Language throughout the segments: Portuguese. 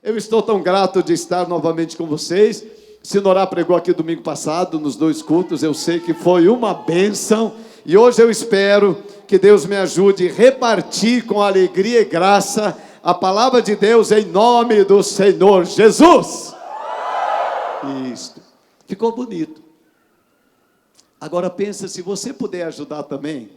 Eu estou tão grato de estar novamente com vocês. Sinorá pregou aqui domingo passado, nos 2 cultos. Eu sei que foi uma bênção. E hoje eu espero que Deus me ajude a repartir com alegria e graça a palavra de Deus em nome do Senhor Jesus. Isso. Ficou bonito. Agora pensa, se você puder ajudar também,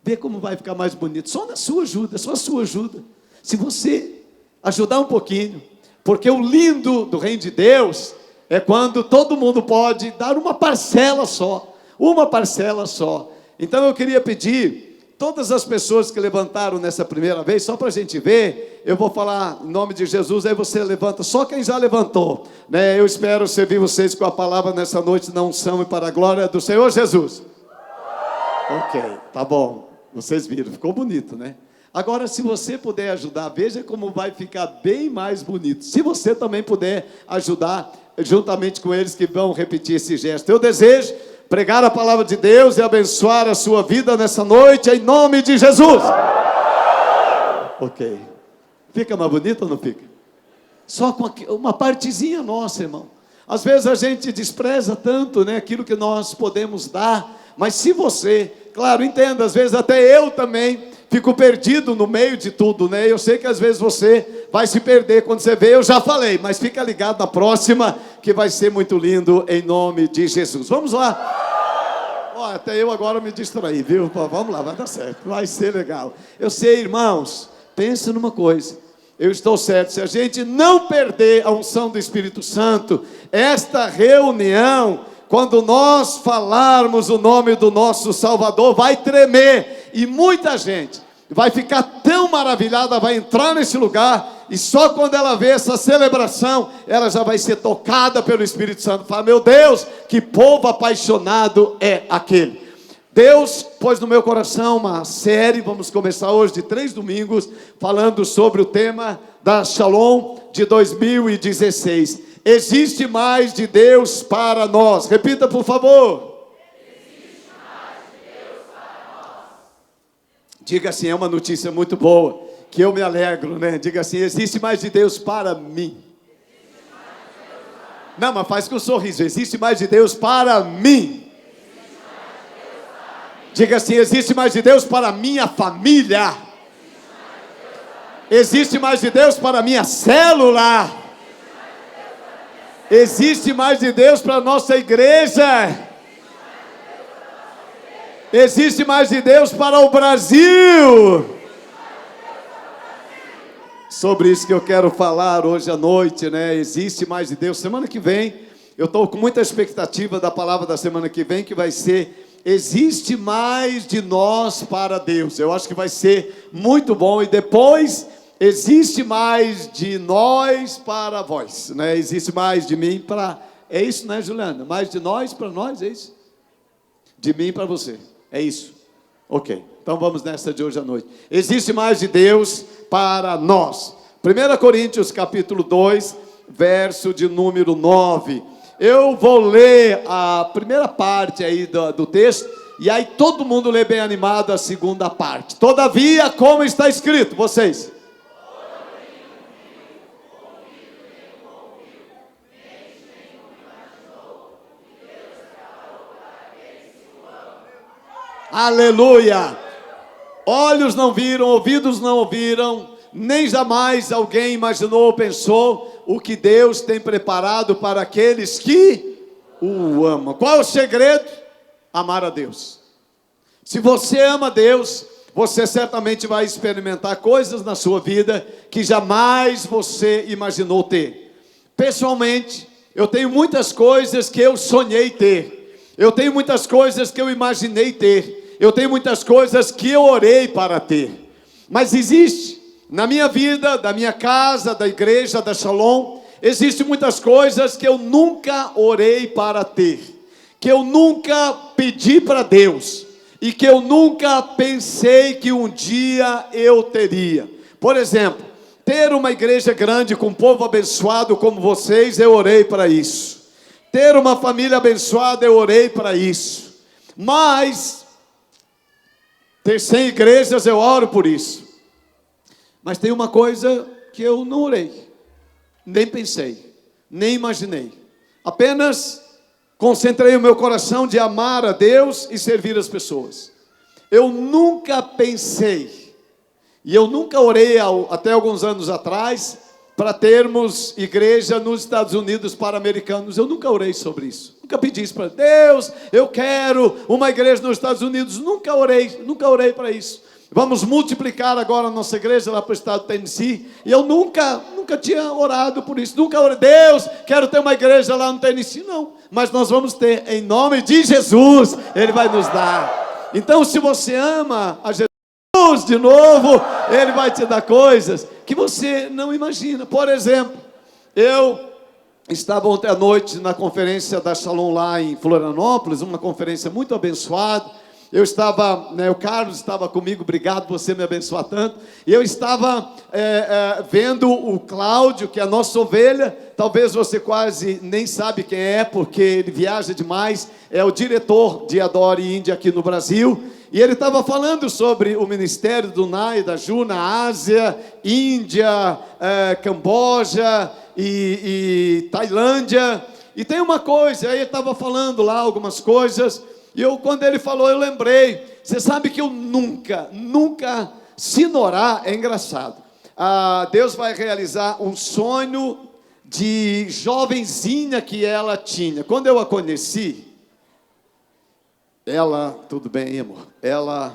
vê como vai ficar mais bonito. Só na sua ajuda, só a sua ajuda. Se você ajudar um pouquinho, porque o lindo do reino de Deus é quando todo mundo pode dar uma parcela só. Uma parcela só. Então eu queria pedir, todas as pessoas que levantaram nessa primeira vez, só para a gente ver, eu vou falar em nome de Jesus, aí você levanta, só quem já levantou, né? Eu espero servir vocês com a palavra nessa noite, na unção e para a glória do Senhor Jesus. Ok, tá bom, vocês viram, ficou bonito, né? Agora, se você puder ajudar, veja como vai ficar bem mais bonito. Se você também puder ajudar, juntamente com eles que vão repetir esse gesto. Eu desejo pregar a palavra de Deus e abençoar a sua vida nessa noite, em nome de Jesus. Ok. Fica mais bonito ou não fica? Só com uma partezinha nossa, irmão. Às vezes a gente despreza tanto, né, aquilo que nós podemos dar. Mas se você, claro, entenda, às vezes até eu também fico perdido no meio de tudo, né? Eu sei que às vezes você vai se perder quando você vê, eu já falei, mas fica ligado na próxima, que vai ser muito lindo, em nome de Jesus. Vamos lá. Ó, até eu agora me distraí, viu? Vamos lá, vai dar certo, vai ser legal. Eu sei, irmãos, pensa numa coisa, eu estou certo, se a gente não perder a unção do Espírito Santo, esta reunião, quando nós falarmos o nome do nosso Salvador, vai tremer, e muita gente vai ficar tão maravilhada, vai entrar nesse lugar, e só quando ela vê essa celebração, ela já vai ser tocada pelo Espírito Santo, fala, meu Deus, que povo apaixonado é aquele. Deus pôs no meu coração uma série, vamos começar hoje de 3 domingos, falando sobre o tema da Shalom de 2016. Existe mais de Deus para nós. Repita, por favor. Existe mais de Deus para nós. Diga assim, é uma notícia muito boa, que eu me alegro, né? Diga assim, existe mais de Deus para mim. Não, mas faz com um sorriso. Existe mais de Deus para mim. Diga assim, existe mais de Deus para a minha família. Existe mais de Deus para a minha célula. Existe mais de Deus para a nossa igreja. Existe mais de Deus para o Brasil. Sobre isso que eu quero falar hoje à noite, né? Existe mais de Deus. Semana que vem, eu estou com muita expectativa da palavra da semana que vem, que vai ser existe mais de nós para Deus. Eu acho que vai ser muito bom. E depois, existe mais de nós para vós, né? Existe mais de mim para... É isso, né, Juliana? Mais de nós para nós, é isso? De mim para você, é isso? Ok, então vamos nessa de hoje à noite. Existe mais de Deus para nós. 1 Coríntios capítulo 2, verso de número 9. Eu vou ler a primeira parte aí do texto, e aí todo mundo lê bem animado a segunda parte. Todavia, como está escrito, vocês? Aleluia! Olhos não viram, ouvidos não ouviram, nem jamais alguém imaginou ou pensou o que Deus tem preparado para aqueles que o amam. Qual é o segredo? Amar a Deus. Se você ama Deus, você certamente vai experimentar coisas na sua vida que jamais você imaginou ter. Pessoalmente, eu tenho muitas coisas que eu sonhei ter. Eu tenho muitas coisas que eu imaginei ter. Eu tenho muitas coisas que eu orei para ter. Mas existe, na minha vida, da minha casa, da igreja, da Shalom, existem muitas coisas que eu nunca orei para ter, que eu nunca pedi para Deus, e que eu nunca pensei que um dia eu teria. Por exemplo, ter uma igreja grande com um povo abençoado como vocês, eu orei para isso. Ter uma família abençoada, eu orei para isso. Mas ter 100 igrejas, eu oro por isso. Mas tem uma coisa que eu não orei. Nem pensei, nem imaginei. Apenas concentrei o meu coração de amar a Deus e servir as pessoas. Eu nunca pensei, e eu nunca orei até alguns anos atrás, para termos igreja nos Estados Unidos para americanos. Eu nunca orei sobre isso. Nunca pedi isso para Deus, eu quero uma igreja nos Estados Unidos. Nunca orei para isso. Vamos multiplicar agora a nossa igreja lá para o estado do Tennessee. E eu nunca tinha orado por isso. Nunca orei, Deus, quero ter uma igreja lá no Tennessee. Não, mas nós vamos ter, em nome de Jesus, Ele vai nos dar. Então, se você ama a Jesus de novo, Ele vai te dar coisas que você não imagina. Por exemplo, eu estava ontem à noite na conferência da Shalom lá em Florianópolis, uma conferência muito abençoada. Eu estava, o Carlos estava comigo, obrigado por você me abençoar tanto. E eu estava vendo o Cláudio, que é a nossa ovelha. Talvez você quase nem sabe quem é, porque ele viaja demais. É o diretor de Adore Índia aqui no Brasil. E ele estava falando sobre o ministério do Nai, da Ju, na Ásia, Índia, Camboja e Tailândia. E tem uma coisa, aí ele estava falando lá algumas coisas. E quando ele falou, eu lembrei. Você sabe que eu nunca, Sinorá é engraçado. Deus vai realizar um sonho de jovenzinha que ela tinha. Quando eu a conheci, tudo bem, amor? Ela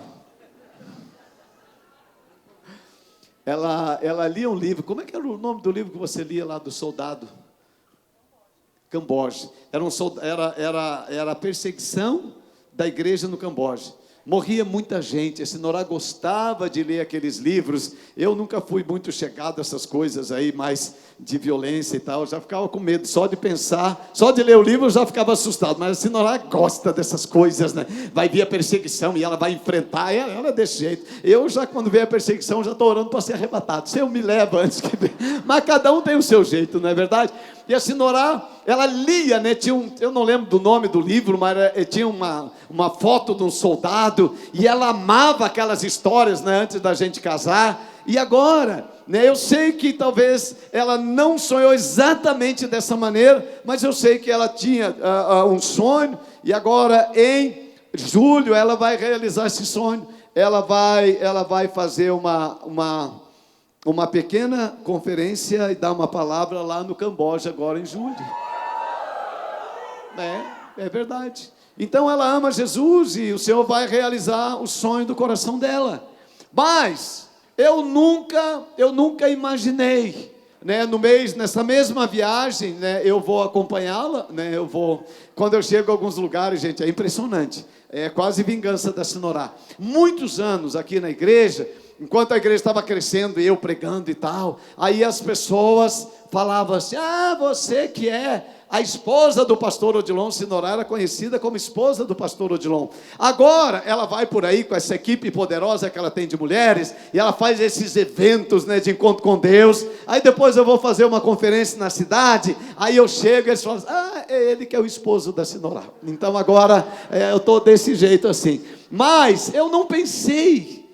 lia um livro. Como é que era o nome do livro que você lia lá do soldado? Camboja. Era a perseguição da igreja no Camboja. Morria muita gente. A Sinorá gostava de ler aqueles livros. Eu nunca fui muito chegado a essas coisas aí, mais de violência e tal. Eu já ficava com medo só de pensar, só de ler o livro eu já ficava assustado. Mas a Sinorá gosta dessas coisas, né? Vai vir a perseguição e ela vai enfrentar. Ela é desse jeito. Eu já, quando vem a perseguição, já estou orando para ser arrebatado. Se eu me levo antes que venha. Mas cada um tem o seu jeito, não é verdade? E a Sinorá, ela lia, né? Eu não lembro do nome do livro, mas tinha uma foto de um soldado, e ela amava aquelas histórias, né? Antes da gente casar. E agora, né? Eu sei que talvez ela não sonhou exatamente dessa maneira, mas eu sei que ela tinha um sonho, e agora em julho ela vai realizar esse sonho. Ela vai fazer uma pequena conferência e dar uma palavra lá no Camboja agora em julho. É verdade. Então ela ama Jesus e o Senhor vai realizar o sonho do coração dela. Mas eu nunca imaginei, né, nessa mesma viagem, né, eu vou acompanhá-la, né, quando eu chego a alguns lugares, gente, é impressionante. É quase vingança da Sinorá. Muitos anos aqui na igreja, enquanto a igreja estava crescendo, eu pregando e tal, aí as pessoas falavam assim: você que é a esposa do pastor Odilon. Sinorá era conhecida como esposa do pastor Odilon. Agora ela vai por aí com essa equipe poderosa que ela tem de mulheres, e ela faz esses eventos, né, de encontro com Deus. Aí depois eu vou fazer uma conferência na cidade, aí eu chego e eles falam: é ele que é o esposo da Sinorá. Então agora eu estou desse jeito assim. Mas eu não pensei,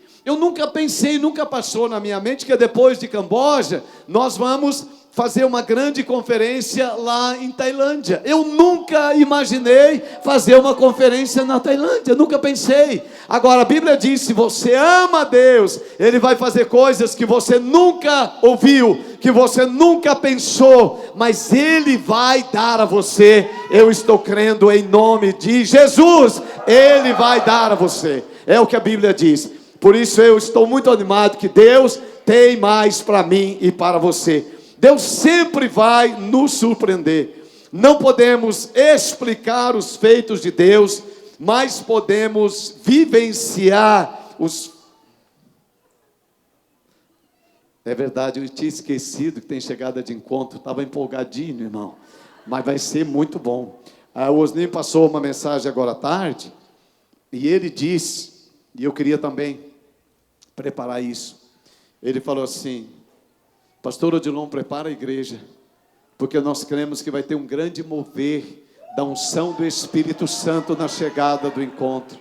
nunca passou na minha mente que depois de Camboja nós vamos fazer uma grande conferência lá em Tailândia. Eu nunca imaginei fazer uma conferência na Tailândia, nunca pensei. Agora a Bíblia diz: se você ama a Deus, Ele vai fazer coisas que você nunca ouviu, que você nunca pensou, mas Ele vai dar a você. Eu estou crendo em nome de Jesus, Ele vai dar a você. É o que a Bíblia diz. Por isso eu estou muito animado que Deus tem mais para mim e para você. Deus sempre vai nos surpreender. Não podemos explicar os feitos de Deus, mas podemos vivenciar os... É verdade, eu tinha esquecido que tem chegada de encontro. Estava empolgadinho, irmão. Mas vai ser muito bom. O Osninho passou uma mensagem agora à tarde, e ele disse, e eu queria também preparar isso. Ele falou assim: pastor Odilon, prepara a igreja, porque nós cremos que vai ter um grande mover da unção do Espírito Santo na chegada do encontro.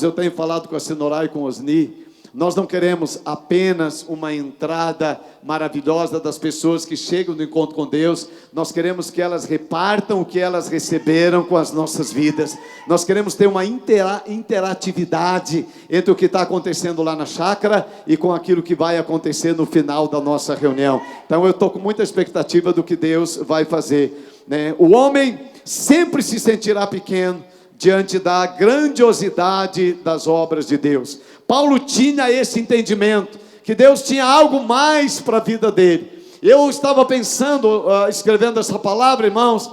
Eu tenho falado com a Sinorá e com o Osni, Nós não queremos apenas uma entrada maravilhosa das pessoas que chegam no encontro com Deus. Nós queremos que elas repartam o que elas receberam com as nossas vidas. Nós queremos ter uma interatividade entre o que está acontecendo lá na chácara e com aquilo que vai acontecer no final da nossa reunião. Então eu estou com muita expectativa do que Deus vai fazer, né? O homem sempre se sentirá pequeno diante da grandiosidade das obras de Deus. Paulo tinha esse entendimento, que Deus tinha algo mais para a vida dele. Eu estava pensando, escrevendo essa palavra, irmãos,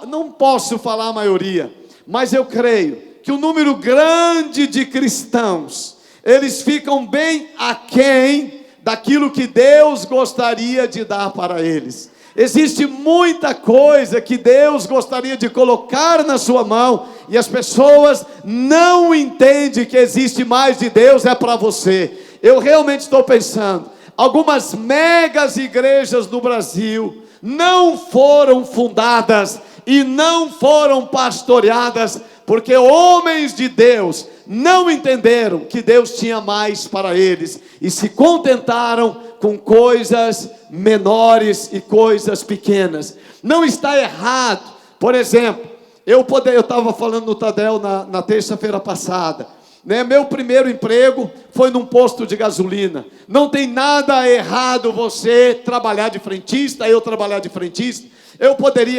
não posso falar a maioria, mas eu creio que um número grande de cristãos, eles ficam bem aquém daquilo que Deus gostaria de dar para eles. Existe muita coisa que Deus gostaria de colocar na sua mão, e as pessoas não entendem que existe mais de Deus, é para você. Eu realmente estou pensando, algumas megas igrejas no Brasil não foram fundadas e não foram pastoreadas, porque homens de Deus não entenderam que Deus tinha mais para eles, e se contentaram com coisas menores e coisas pequenas. Não está errado. Por exemplo, eu estava falando no Tadel na terça-feira passada, né? Meu primeiro emprego foi num posto de gasolina. Não tem nada errado você trabalhar de frentista, eu trabalhar de frentista. Eu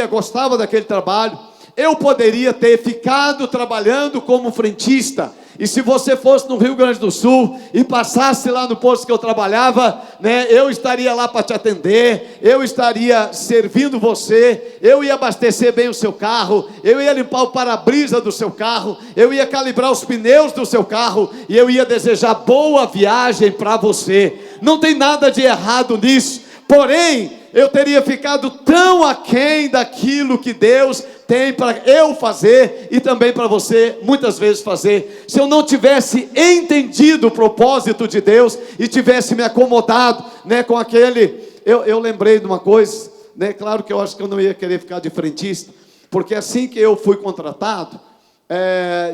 gostava daquele trabalho, eu poderia ter ficado trabalhando como frentista. E se você fosse no Rio Grande do Sul e passasse lá no posto que eu trabalhava, né, eu estaria lá para te atender, eu estaria servindo você, eu ia abastecer bem o seu carro, eu ia limpar o para-brisa do seu carro, eu ia calibrar os pneus do seu carro, e eu ia desejar boa viagem para você. Não tem nada de errado nisso, porém, eu teria ficado tão aquém daquilo que Deus tem para eu fazer e também para você muitas vezes fazer, se eu não tivesse entendido o propósito de Deus e tivesse me acomodado, né, com aquele. Eu lembrei de uma coisa, né, claro que eu acho que eu não ia querer ficar de frentista, porque assim que eu fui contratado,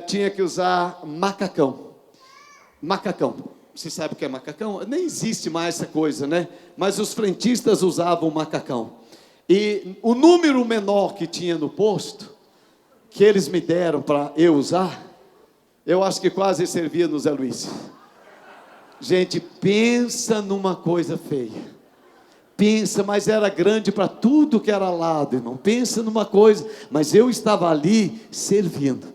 tinha que usar macacão. Você sabe o que é macacão? Nem existe mais essa coisa, né? Mas os frentistas usavam macacão. E o número menor que tinha no posto, que eles me deram para eu usar, eu acho que quase servia no Zé Luiz. Gente, pensa numa coisa feia. Pensa, mas era grande para tudo que era lado, irmão. Pensa numa coisa, mas eu estava ali servindo.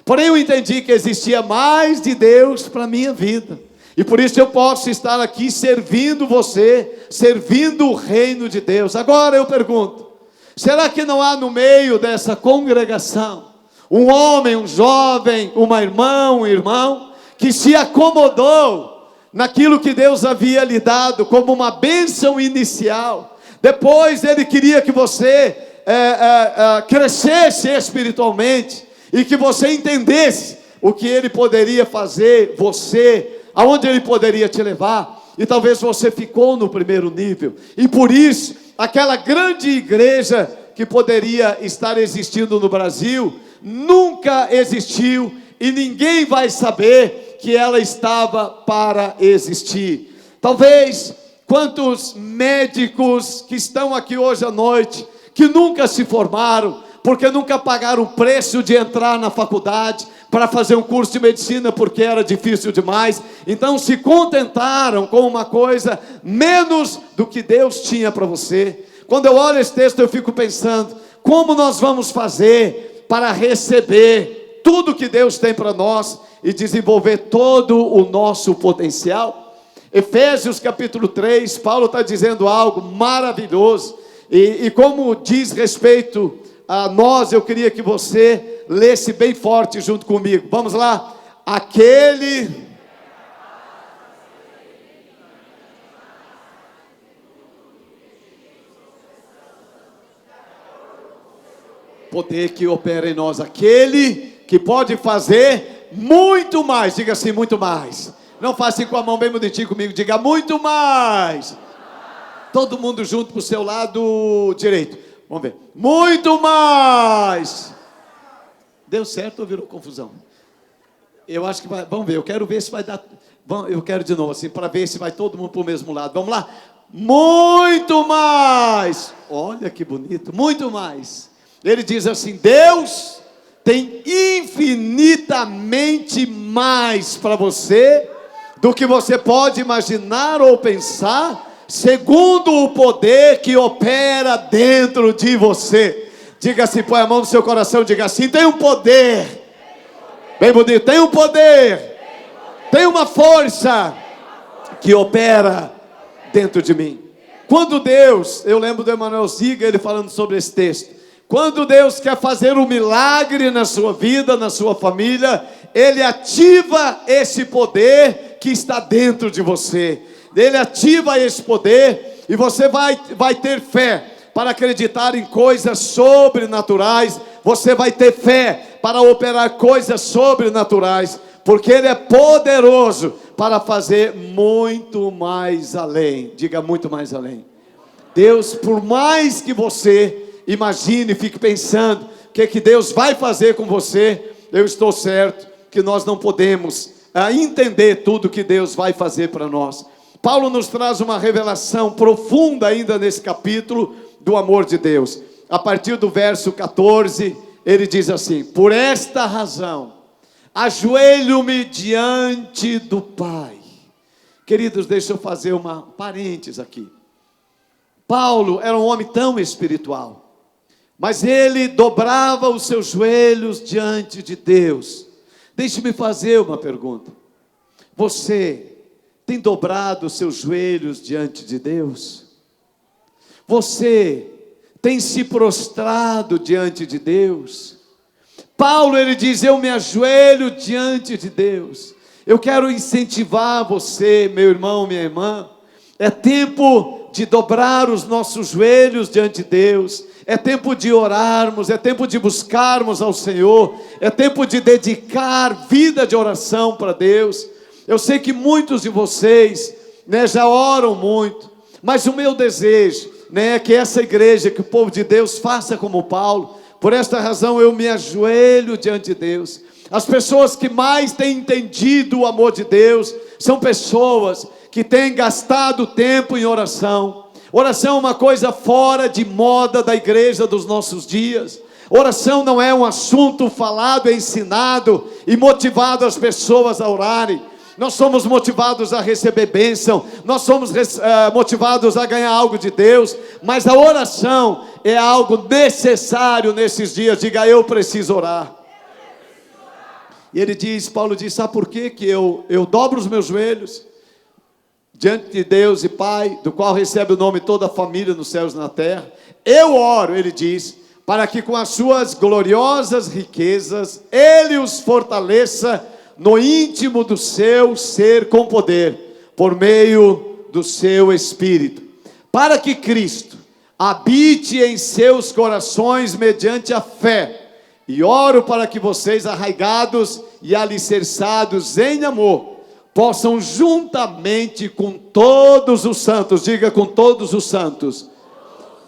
Porém eu entendi que existia mais de Deus para a minha vida. E por isso eu posso estar aqui servindo você, servindo o reino de Deus. Agora eu pergunto, será que não há no meio dessa congregação um homem, um jovem, uma irmã, um irmão, que se acomodou naquilo que Deus havia lhe dado como uma bênção inicial? Depois ele queria que você crescesse espiritualmente e que você entendesse o que ele poderia fazer, aonde ele poderia te levar, e talvez você ficou no primeiro nível, e por isso, aquela grande igreja que poderia estar existindo no Brasil, nunca existiu, e ninguém vai saber que ela estava para existir. Talvez, quantos médicos que estão aqui hoje à noite, que nunca se formaram, porque nunca pagaram o preço de entrar na faculdade, para fazer um curso de medicina, porque era difícil demais, então se contentaram com uma coisa menos do que Deus tinha para você. Quando eu olho esse texto, eu fico pensando, como nós vamos fazer para receber tudo que Deus tem para nós e desenvolver todo o nosso potencial? Efésios capítulo 3, Paulo está dizendo algo maravilhoso, e como diz respeito a nós, eu queria que você lesse bem forte junto comigo. Vamos lá. Aquele poder que opera em nós, aquele que pode fazer muito mais. Diga assim, muito mais. Não faça assim com a mão bem bonitinho comigo, diga muito mais. Todo mundo junto para o seu lado direito. Vamos ver. Muito mais. Deu certo ou virou confusão? Eu acho que vai, vamos ver, eu quero ver se vai dar, eu quero de novo assim, para ver se vai todo mundo para o mesmo lado, vamos lá, muito mais, olha que bonito, muito mais, ele diz assim, Deus tem infinitamente mais para você, do que você pode imaginar ou pensar, segundo o poder que opera dentro de você, diga assim, põe a mão no seu coração, diga assim, tem um poder, bem bonito, tem um poder, tem uma força que opera dentro de mim. Quando Deus, eu lembro do Emanuel Ziga, ele falando sobre esse texto, quando Deus quer fazer um milagre na sua vida, na sua família, Ele ativa esse poder que está dentro de você, Ele ativa esse poder, e você vai ter fé, para acreditar em coisas sobrenaturais, você vai ter fé, para operar coisas sobrenaturais, porque Ele é poderoso para fazer muito mais além. Diga muito mais além. Deus, por mais que você imagine, fique pensando o que Deus vai fazer com você, eu estou certo que nós não podemos entender tudo que Deus vai fazer para nós. Paulo nos traz uma revelação profunda ainda nesse capítulo do amor de Deus. A partir do verso 14, ele diz assim: por esta razão, ajoelho-me diante do Pai. Queridos, deixa eu fazer uma parênteses aqui. Paulo era um homem tão espiritual, mas ele dobrava os seus joelhos diante de Deus. Deixe-me fazer uma pergunta. Você tem dobrado os seus joelhos diante de Deus? Você tem se prostrado diante de Deus? Paulo, ele diz, eu me ajoelho diante de Deus. Eu quero incentivar você, meu irmão, minha irmã. É tempo de dobrar os nossos joelhos diante de Deus. É tempo de orarmos, é tempo de buscarmos ao Senhor. É tempo de dedicar vida de oração para Deus. Eu sei que muitos de vocês, já oram muito. Mas o meu desejo, é que essa igreja, que o povo de Deus faça como Paulo. Por esta razão eu me ajoelho diante de Deus. As pessoas que mais têm entendido o amor de Deus são pessoas que têm gastado tempo em oração. Oração é uma coisa fora de moda da igreja dos nossos dias. Oração não é um assunto falado, ensinado e motivado as pessoas a orarem. Nós somos motivados a receber bênção, nós somos motivados a ganhar algo de Deus, mas a oração é algo necessário nesses dias. Diga, eu preciso orar. E ele diz, Paulo diz, sabe por quê? Que eu dobro os meus joelhos diante de Deus e Pai, do qual recebe o nome toda a família nos céus e na terra. Eu oro, ele diz, para que com as suas gloriosas riquezas, Ele os fortaleça no íntimo do seu ser com poder, por meio do seu Espírito, para que Cristo habite em seus corações mediante a fé. E oro para que vocês, arraigados e alicerçados em amor, possam juntamente com todos os santos, diga, com todos os santos,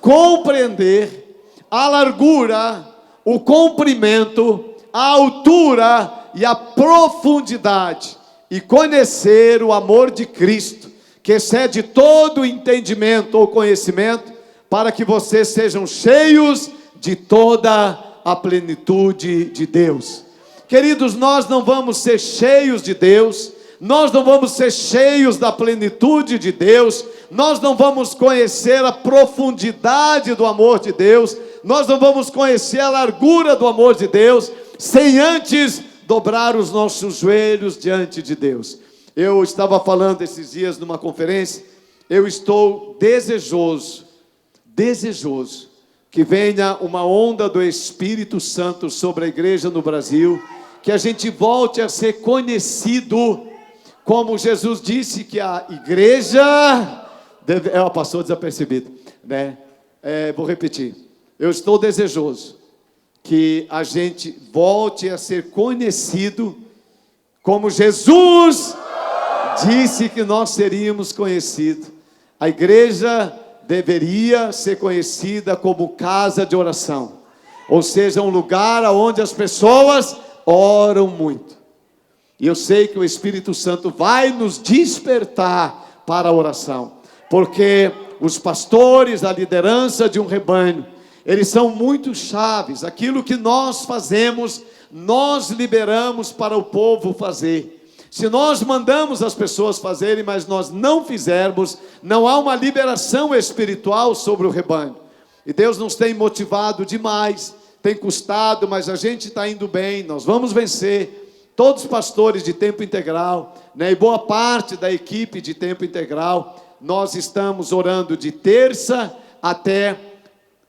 compreender a largura, o comprimento, a altura e a profundidade, e conhecer o amor de Cristo, que excede todo entendimento ou conhecimento, para que vocês sejam cheios de toda a plenitude de Deus. Queridos, nós não vamos ser cheios de Deus, nós não vamos ser cheios da plenitude de Deus, nós não vamos conhecer a profundidade do amor de Deus, nós não vamos conhecer a largura do amor de Deus, sem antes dobrar os nossos joelhos diante de Deus. Eu estava falando esses dias numa conferência, eu estou desejoso que venha uma onda do Espírito Santo sobre a igreja no Brasil, que a gente volte a ser conhecido, como Jesus disse que a igreja passou desapercebido, vou repetir, eu estou desejoso que a gente volte a ser conhecido como Jesus disse que nós seríamos conhecidos. A igreja deveria ser conhecida como casa de oração, ou seja, um lugar onde as pessoas oram muito. E eu sei que o Espírito Santo vai nos despertar para a oração, porque os pastores, a liderança de um rebanho, eles são muito chaves. Aquilo que nós fazemos, nós liberamos para o povo fazer. Se nós mandamos as pessoas fazerem, mas nós não fizermos, não há uma liberação espiritual sobre o rebanho. E Deus nos tem motivado demais, tem custado, mas a gente está indo bem, nós vamos vencer. Todos os pastores de tempo integral, né, e boa parte da equipe de tempo integral, nós estamos orando de terça até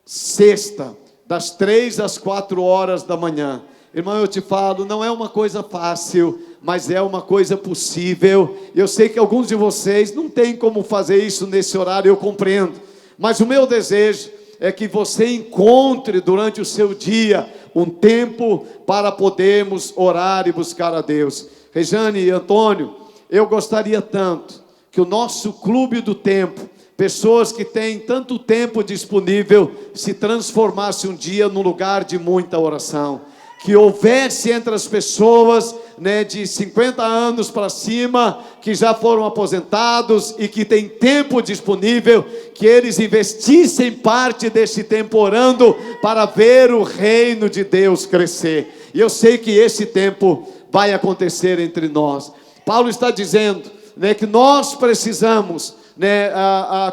sexta, das 3 às 4 horas da manhã. Irmão, eu te falo, não é uma coisa fácil, mas é uma coisa possível. Eu sei que alguns de vocês não têm como fazer isso nesse horário, eu compreendo. Mas o meu desejo é que você encontre durante o seu dia um tempo para podermos orar e buscar a Deus. Rejane e Antônio, eu gostaria tanto que o nosso clube do tempo, pessoas que têm tanto tempo disponível, se transformasse um dia num lugar de muita oração. Que houvesse entre as pessoas, né, de 50 anos para cima, que já foram aposentados e que têm tempo disponível, que eles investissem parte desse tempo orando para ver o reino de Deus crescer. E eu sei que esse tempo vai acontecer entre nós. Paulo está dizendo, né, que nós precisamos, né,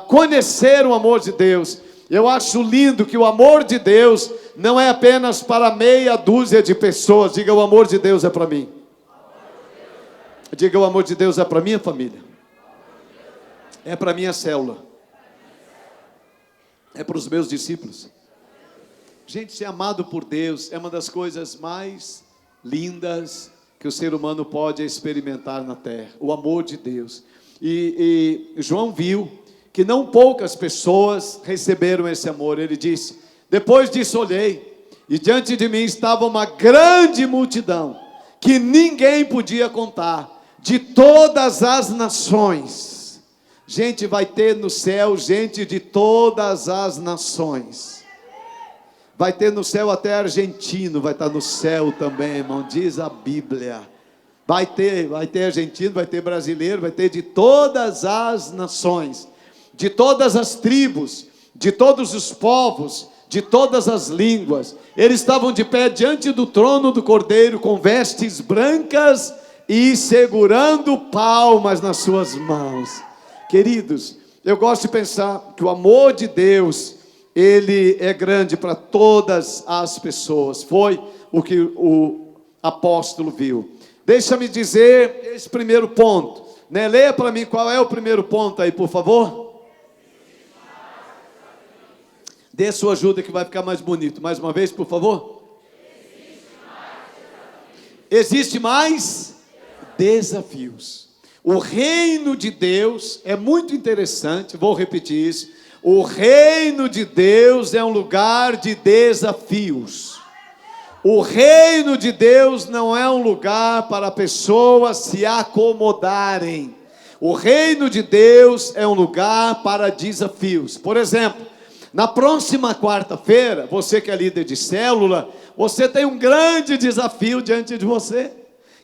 conhecer o amor de Deus. Eu acho lindo que o amor de Deus não é apenas para meia dúzia de pessoas. Diga, o amor de Deus é para mim. Diga, o amor de Deus é para minha família. É para minha célula. É para os meus discípulos. Gente, ser amado por Deus é uma das coisas mais lindas que o ser humano pode experimentar na terra. O amor de Deus. E João viu que não poucas pessoas receberam esse amor. Ele disse, depois disso olhei, e diante de mim estava uma grande multidão, que ninguém podia contar, de todas as nações. Gente, vai ter no céu gente de todas as nações. Vai ter no céu até argentino, vai estar no céu também, irmão, diz a Bíblia. Vai ter argentino, vai ter brasileiro, vai ter de todas as nações, de todas as tribos, de todos os povos, de todas as línguas. Eles estavam de pé diante do trono do Cordeiro, com vestes brancas e segurando palmas nas suas mãos. Queridos, eu gosto de pensar que o amor de Deus, ele é grande para todas as pessoas. Foi o que o apóstolo viu. Deixa-me dizer esse primeiro ponto, né? Leia para mim qual é o primeiro ponto aí, por favor. Dê sua ajuda que vai ficar mais bonito. Mais uma vez, por favor. Existe mais desafios. O reino de Deus é muito interessante, vou repetir isso. O reino de Deus é um lugar de desafios. O reino de Deus não é um lugar para pessoas se acomodarem. O reino de Deus é um lugar para desafios. Por exemplo, na próxima quarta-feira, você que é líder de célula, você tem um grande desafio diante de você,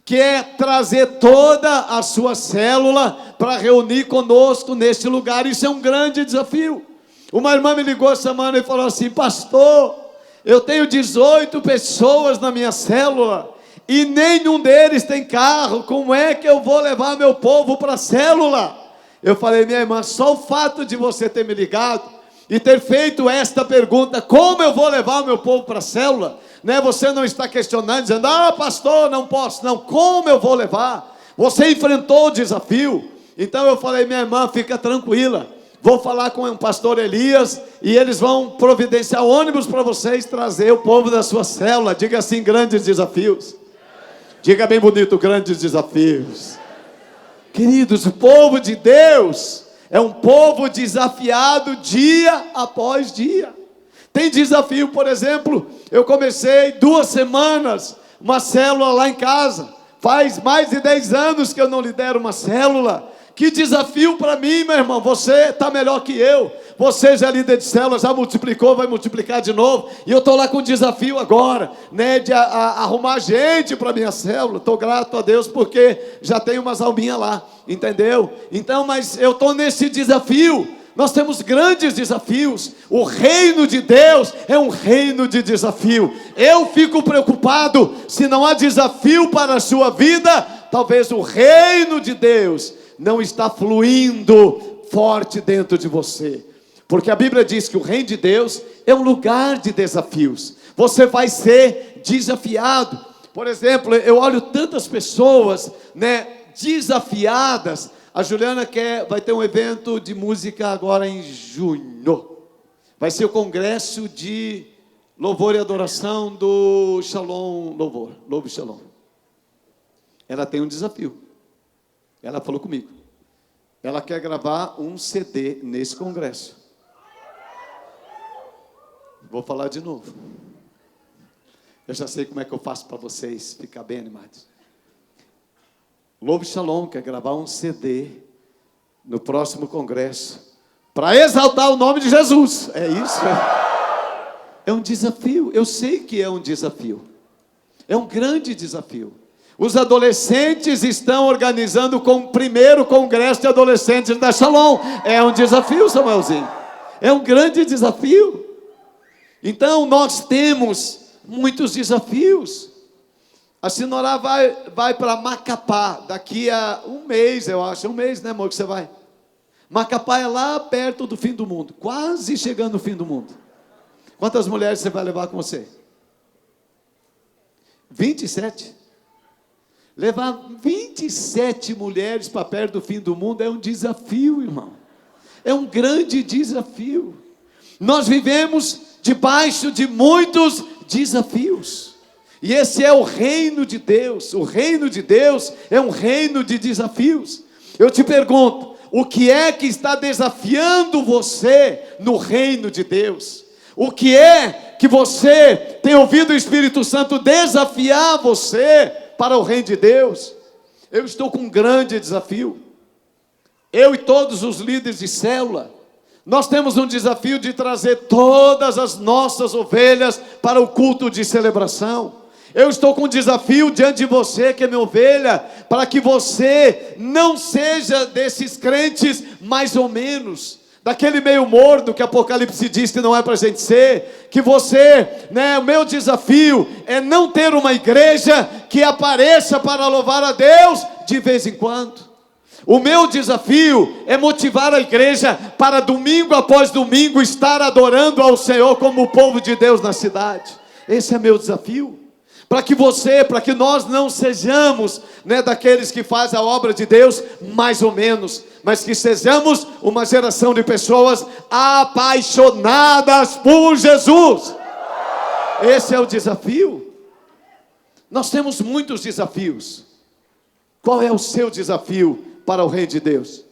que é trazer toda a sua célula para reunir conosco neste lugar. Isso é um grande desafio. Uma irmã me ligou essa semana e falou assim, pastor, eu tenho 18 pessoas na minha célula e nenhum deles tem carro, como é que eu vou levar meu povo para a célula? Eu falei, minha irmã, só o fato de você ter me ligado e ter feito esta pergunta, como eu vou levar o meu povo para a célula, né? Você não está questionando, dizendo, pastor, não posso, não, como eu vou levar? Você enfrentou o desafio. Então eu falei, minha irmã, fica tranquila, vou falar com o pastor Elias, e eles vão providenciar ônibus para vocês trazer o povo da sua célula. Diga assim, grandes desafios. Diga bem bonito, grandes desafios. Queridos, o povo de Deus é um povo desafiado dia após dia. Tem desafio, por exemplo, eu comecei 2 semanas, uma célula lá em casa. Faz mais de 10 anos que eu não lidero uma célula. Que desafio para mim, meu irmão. Você está melhor que eu. Você já é líder de célula, já multiplicou, vai multiplicar de novo. E eu estou lá com o desafio agora, né, de arrumar gente para a minha célula. Estou grato a Deus porque já tem umas alminhas lá, entendeu? Então, mas eu estou nesse desafio. Nós temos grandes desafios. O reino de Deus é um reino de desafio. Eu fico preocupado se não há desafio para a sua vida. Talvez o reino de Deus não está fluindo forte dentro de você. Porque a Bíblia diz que o reino de Deus é um lugar de desafios. Você vai ser desafiado. Por exemplo, eu olho tantas pessoas, né, desafiadas. A Juliana vai ter um evento de música agora em junho. Vai ser o congresso de louvor e adoração do Shalom Louvor, Louvor Shalom. Ela tem um desafio. Ela falou comigo. Ela quer gravar um CD nesse congresso. Vou falar de novo. Eu já sei como é que eu faço para vocês ficar bem animados. Louvor Shalom quer gravar um CD no próximo congresso para exaltar o nome de Jesus. É isso? É um desafio. Eu sei que é um desafio. É um grande desafio. Os adolescentes estão organizando o primeiro congresso de adolescentes da Shalom. É um desafio, Samuelzinho. É um grande desafio. Então, nós temos muitos desafios. A Sinorá vai para Macapá, daqui a um mês, eu acho. É um mês, né, amor, que você vai? Macapá é lá perto do fim do mundo, quase chegando no fim do mundo. Quantas mulheres você vai levar com você? 27. Levar 27 mulheres para perto do fim do mundo é um desafio, irmão. É um grande desafio. Nós vivemos debaixo de muitos desafios. E esse é o reino de Deus. O reino de Deus é um reino de desafios. Eu te pergunto, o que é que está desafiando você no reino de Deus? O que é que você tem ouvido o Espírito Santo desafiar você para o reino de Deus? Eu estou com um grande desafio. Eu e todos os líderes de célula, nós temos um desafio de trazer todas as nossas ovelhas para o culto de celebração. Eu estou com um desafio diante de você, que é minha ovelha, para que você não seja desses crentes mais ou menos, daquele meio morno que Apocalipse diz que não é para a gente ser, que você, né, o meu desafio é não ter uma igreja que apareça para louvar a Deus de vez em quando. O meu desafio é motivar a igreja para domingo após domingo estar adorando ao Senhor como o povo de Deus na cidade. Esse é meu desafio. Para que nós não sejamos, né, daqueles que fazem a obra de Deus mais ou menos, mas que sejamos uma geração de pessoas apaixonadas por Jesus. Esse é o desafio. Nós temos muitos desafios. Qual é o seu desafio para o reino de Deus?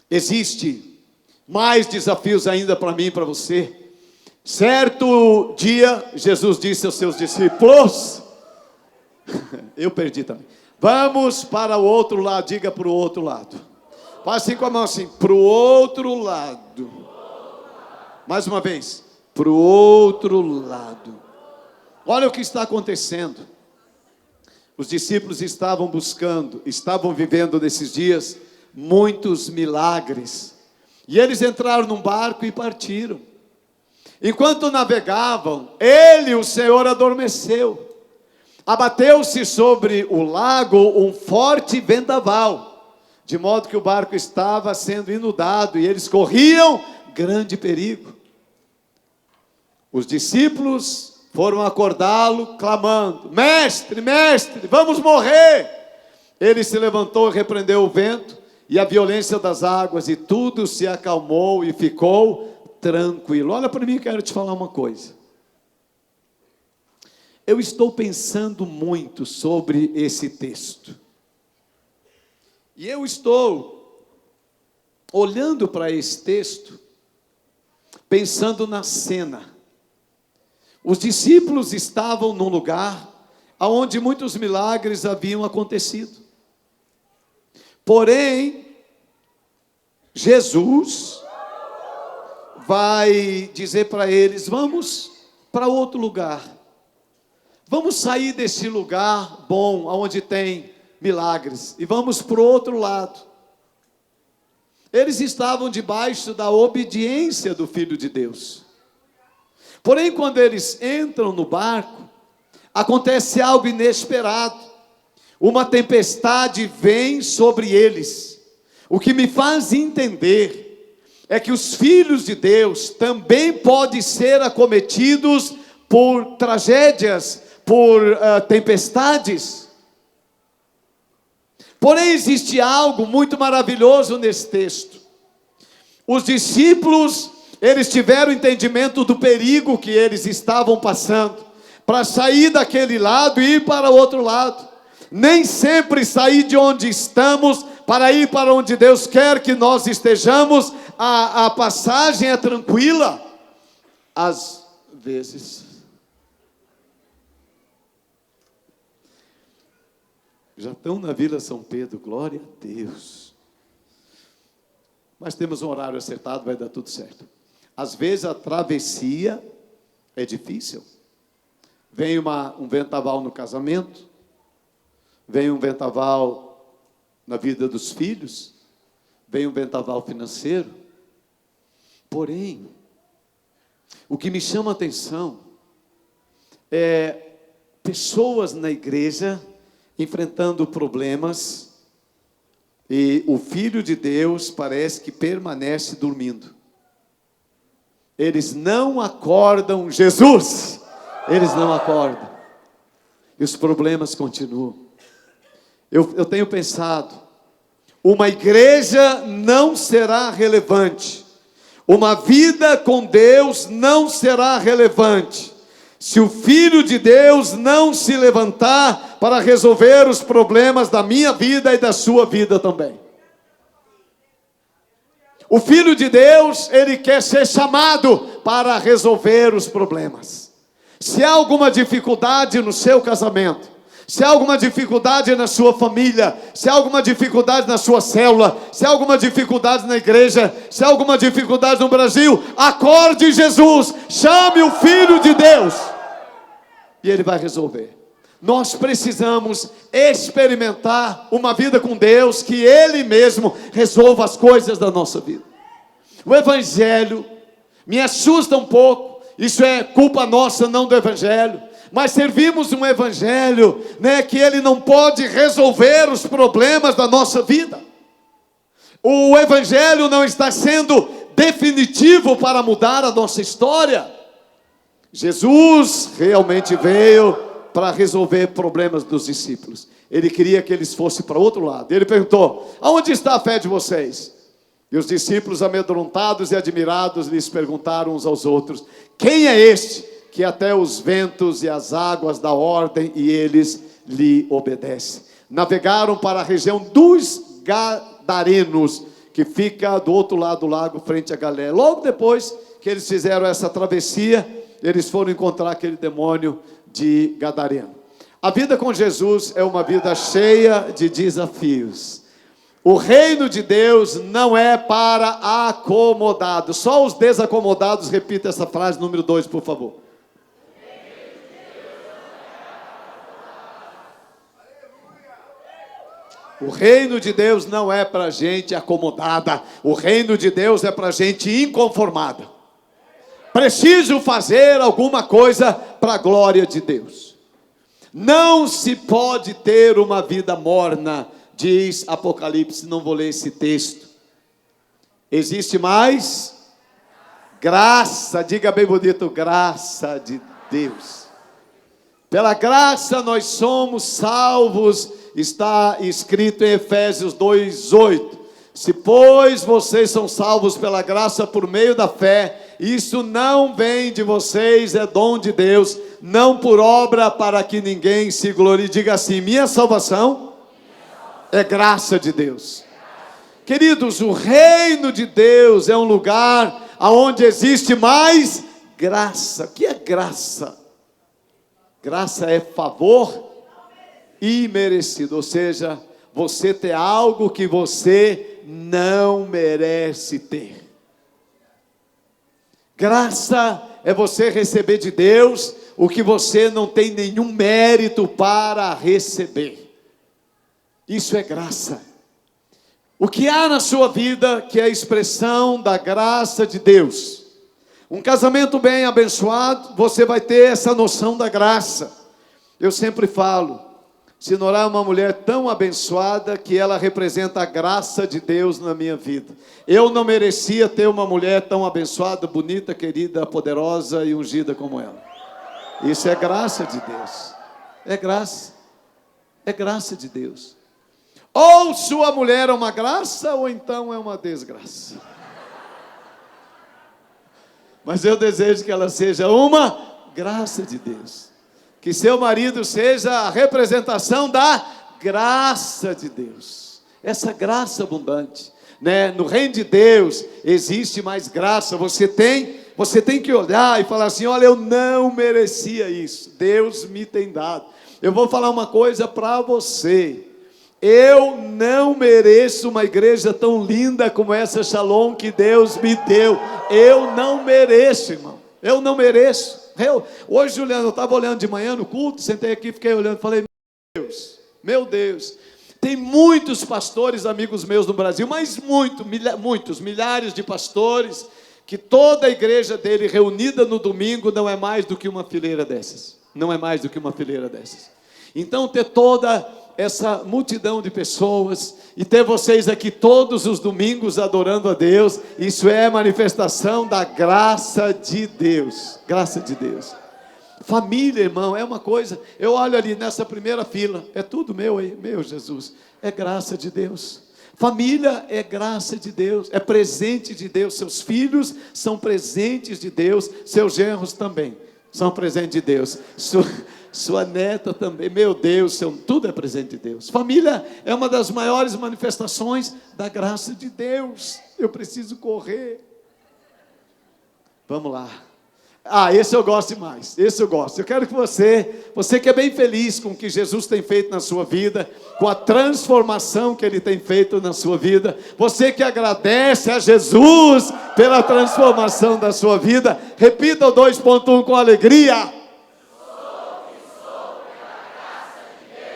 Existe mais desafios ainda para mim e para você. Certo dia, Jesus disse aos seus discípulos, eu perdi também, vamos para o outro lado, diga para o outro lado, faz assim com a mão assim, para o outro lado, mais uma vez, para o outro lado. Olha o que está acontecendo. Os discípulos estavam vivendo nesses dias muitos milagres, e eles entraram num barco e partiram. Enquanto navegavam, o Senhor adormeceu. Abateu-se sobre o lago um forte vendaval, de modo que o barco estava sendo inundado, e eles corriam grande perigo. Os discípulos foram acordá-lo, clamando: mestre, mestre, vamos morrer. Ele se levantou e repreendeu o vento e a violência das águas, e tudo se acalmou e ficou tranquilo. Olha para mim, quero te falar uma coisa. Eu estou pensando muito sobre esse texto, e eu estou olhando para esse texto, pensando na cena. Os discípulos estavam num lugar onde muitos milagres haviam acontecido. Porém, Jesus vai dizer para eles: vamos para outro lugar. Vamos sair desse lugar bom, onde tem milagres, e vamos para o outro lado. Eles estavam debaixo da obediência do Filho de Deus. Porém, quando eles entram no barco, acontece algo inesperado. Uma tempestade vem sobre eles. O que me faz entender é que os filhos de Deus também podem ser acometidos por tragédias, por tempestades. Porém, existe algo muito maravilhoso nesse texto. Os discípulos, eles tiveram entendimento do perigo que eles estavam passando, para sair daquele lado e ir para o outro lado. Nem sempre sair de onde estamos para ir para onde Deus quer que nós estejamos, a passagem é tranquila. Às vezes. Já estão na Vila São Pedro, glória a Deus. Mas temos um horário acertado, vai dar tudo certo. Às vezes a travessia é difícil. Vem um vendaval no casamento, vem um vendaval na vida dos filhos, vem um vendaval financeiro. Porém, o que me chama a atenção é pessoas na igreja enfrentando problemas, e o Filho de Deus parece que permanece dormindo. Eles não acordam Jesus, eles não acordam, e os problemas continuam. Eu tenho pensado, uma igreja não será relevante, uma vida com Deus não será relevante, se o Filho de Deus não se levantar para resolver os problemas da minha vida e da sua vida também. O Filho de Deus, ele quer ser chamado para resolver os problemas. Se há alguma dificuldade no seu casamento, se há alguma dificuldade na sua família, se há alguma dificuldade na sua célula, se há alguma dificuldade na igreja, se há alguma dificuldade no Brasil, acorde Jesus, chame o Filho de Deus, e Ele vai resolver. Nós precisamos experimentar uma vida com Deus, que Ele mesmo resolva as coisas da nossa vida. O Evangelho me assusta um pouco, isso é culpa nossa, não do Evangelho, mas servimos um Evangelho, que ele não pode resolver os problemas da nossa vida. O Evangelho não está sendo definitivo para mudar a nossa história. Jesus realmente veio para resolver problemas dos discípulos. Ele queria que eles fossem para outro lado. Ele perguntou: aonde está a fé de vocês? E os discípulos, amedrontados e admirados, lhes perguntaram uns aos outros: quem é este que até os ventos e as águas dá ordem e eles lhe obedecem? Navegaram para a região dos Gadarenos, que fica do outro lado do lago, frente a Galiléia. Logo depois que eles fizeram essa travessia, eles foram encontrar aquele demônio de Gadareno. A vida com Jesus é uma vida cheia de desafios. O reino de Deus não é para acomodados. Só os desacomodados repitam essa frase, número 2, por favor. O reino de Deus não é para gente acomodada. O reino de Deus é para gente inconformada. Preciso fazer alguma coisa para a glória de Deus. Não se pode ter uma vida morna, diz Apocalipse. Não vou ler esse texto. Existe mais graça, diga bem bonito, graça de Deus. Pela graça nós somos salvos, está escrito em Efésios 2:8. Se pois vocês são salvos pela graça por meio da fé, isso não vem de vocês, é dom de Deus, não por obra, para que ninguém se glorie. Diga assim: minha salvação é graça de Deus. Queridos, o reino de Deus é um lugar onde existe mais graça. O que é graça? Graça é favor imerecido, ou seja, você ter algo que você não merece ter. Graça é você receber de Deus o que você não tem nenhum mérito para receber. Isso é graça. O que há na sua vida que é a expressão da graça de Deus? Um casamento bem abençoado, você vai ter essa noção da graça. Eu sempre falo, Sinorá é uma mulher tão abençoada que ela representa a graça de Deus na minha vida. Eu não merecia ter uma mulher tão abençoada, bonita, querida, poderosa e ungida como ela. Isso é graça de Deus. É graça. É graça de Deus. Ou sua mulher é uma graça, ou então é uma desgraça. Mas eu desejo que ela seja uma graça de Deus. Que seu marido seja a representação da graça de Deus. Essa graça abundante, né? No reino de Deus existe mais graça. Você tem que olhar e falar assim: olha, eu não merecia isso, Deus me tem dado. Eu vou falar uma coisa para você: eu não mereço uma igreja tão linda como essa Shalom que Deus me deu. Eu não mereço, irmão. Eu não mereço. Hoje, Juliano, eu estava olhando de manhã no culto, sentei aqui, fiquei olhando, falei: meu Deus, tem muitos pastores amigos meus no Brasil, mas muitos, milhares de pastores, que toda a igreja dele reunida no domingo não é mais do que uma fileira dessas. Não é mais do que uma fileira dessas. Então, ter toda essa multidão de pessoas e ter vocês aqui todos os domingos adorando a Deus, isso é manifestação da graça de Deus. Graça de Deus. Família, irmão, é uma coisa. Eu olho ali nessa primeira fila, é tudo meu aí, meu Jesus, é graça de Deus. Família é graça de Deus, é presente de Deus. Seus filhos são presentes de Deus, seus genros também são presentes de Deus. Sua neta também, meu Deus, tudo é presente de Deus. Família é uma das maiores manifestações da graça de Deus. Eu preciso correr. Vamos lá. Esse eu gosto demais, esse eu gosto. Eu quero que você que é bem feliz com o que Jesus tem feito na sua vida, com a transformação que Ele tem feito na sua vida, você que agradece a Jesus pela transformação da sua vida, repita o 2.1 com alegria.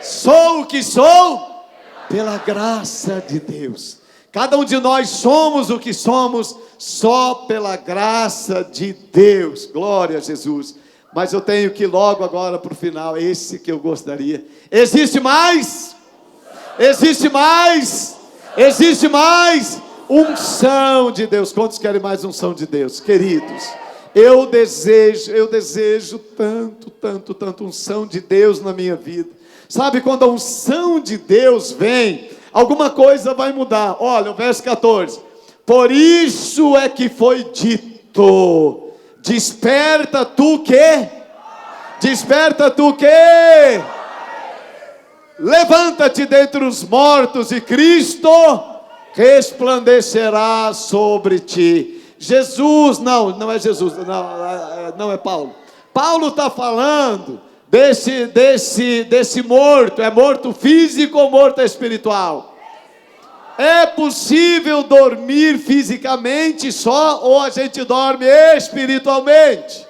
Sou o que sou pela graça de Deus. Cada um de nós somos o que somos só pela graça de Deus. Glória a Jesus. Mas eu tenho que ir logo agora para o final, esse que eu gostaria. Existe mais? Existe mais? Existe mais? Unção de Deus. Quantos querem mais unção de Deus? Queridos, eu desejo tanto unção de Deus na minha vida. Sabe, quando a unção de Deus vem, alguma coisa vai mudar. Olha, o verso 14. Por isso é que foi dito: desperta tu que? Desperta tu que? Levanta-te dentre os mortos e Cristo resplandecerá sobre ti. Jesus, não é Jesus, não é Paulo. Paulo está falando desse morto. É morto físico ou morto espiritual? É possível dormir fisicamente só, ou a gente dorme espiritualmente?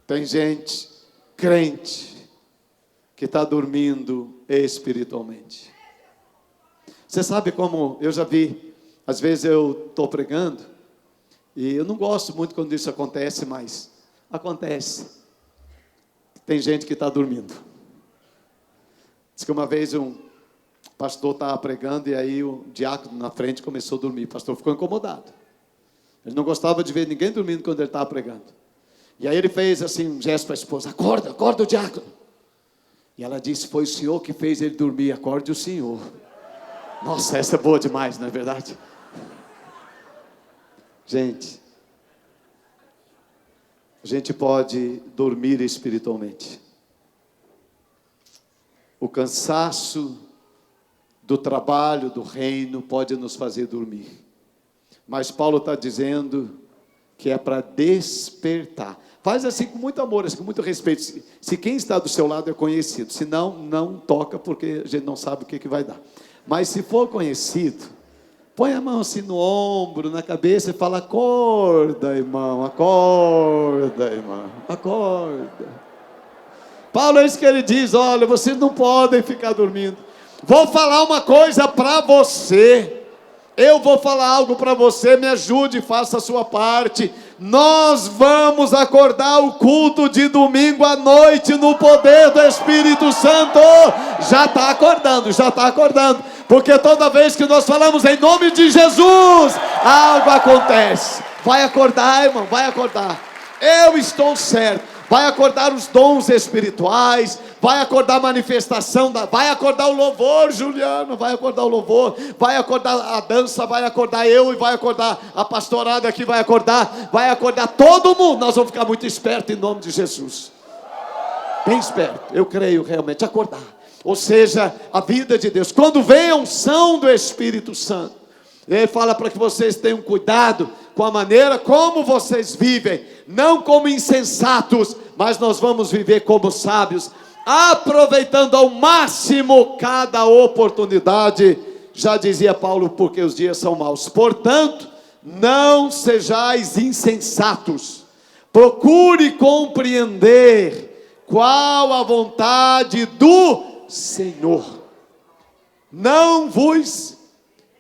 Tem gente crente que está dormindo espiritualmente. Você sabe como eu já vi, às vezes eu estou pregando, e eu não gosto muito quando isso acontece, mas acontece. Tem gente que está dormindo. Diz que uma vez um pastor estava pregando e aí o diácono na frente começou a dormir. O pastor ficou incomodado. Ele não gostava de ver ninguém dormindo quando ele estava pregando. E aí ele fez assim um gesto para a esposa: acorda o diácono. E ela disse: foi o senhor que fez ele dormir, acorde o senhor. Nossa, essa é boa demais, não é verdade? Gente, a gente pode dormir espiritualmente. O cansaço do trabalho, do reino, pode nos fazer dormir. Mas Paulo está dizendo que é para despertar. Faz assim com muito amor, assim, com muito respeito. Se quem está do seu lado é conhecido, se não, não toca, porque a gente não sabe o que vai dar. Mas se for conhecido, põe a mão assim no ombro, na cabeça e fala: acorda, irmão, acorda, irmão, acorda. Paulo é isso que ele diz: olha, vocês não podem ficar dormindo. Vou falar uma coisa para você. Eu vou falar algo para você, me ajude, faça a sua parte. Nós vamos acordar o culto de domingo à noite no poder do Espírito Santo. Já está acordando. Porque toda vez que nós falamos em nome de Jesus, algo acontece. Vai acordar, irmão, vai acordar. Eu estou certo. Vai acordar os dons espirituais, vai acordar a manifestação, vai acordar o louvor, Juliano, vai acordar o louvor, vai acordar a dança, vai acordar eu e vai acordar a pastorada aqui, vai acordar todo mundo. Nós vamos ficar muito espertos em nome de Jesus. Bem esperto, eu creio realmente, acordar. Ou seja, a vida de Deus, quando vem a unção do Espírito Santo, ele fala para que vocês tenham cuidado com a maneira como vocês vivem, não como insensatos, mas nós vamos viver como sábios, aproveitando ao máximo cada oportunidade. Já dizia Paulo, porque os dias são maus. Portanto, não sejais insensatos, procure compreender qual a vontade do Senhor. Não vos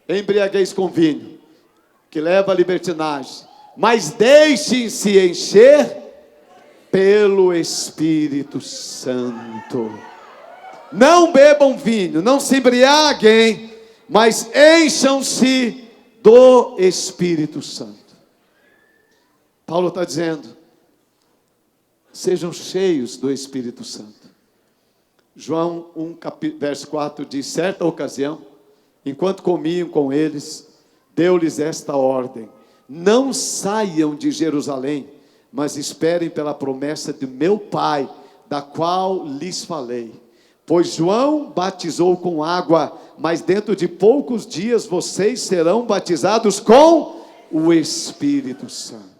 embriagueis com vinho, que leva à libertinagem, mas deixem-se encher pelo Espírito Santo. Não bebam vinho, não se embriaguem, mas encham-se do Espírito Santo. Paulo está dizendo: sejam cheios do Espírito Santo. João 1, verso 4 diz: certa ocasião, enquanto comiam com eles, deu-lhes esta ordem: não saiam de Jerusalém, mas esperem pela promessa de meu Pai, da qual lhes falei. Pois João batizou com água, mas dentro de poucos dias vocês serão batizados com o Espírito Santo.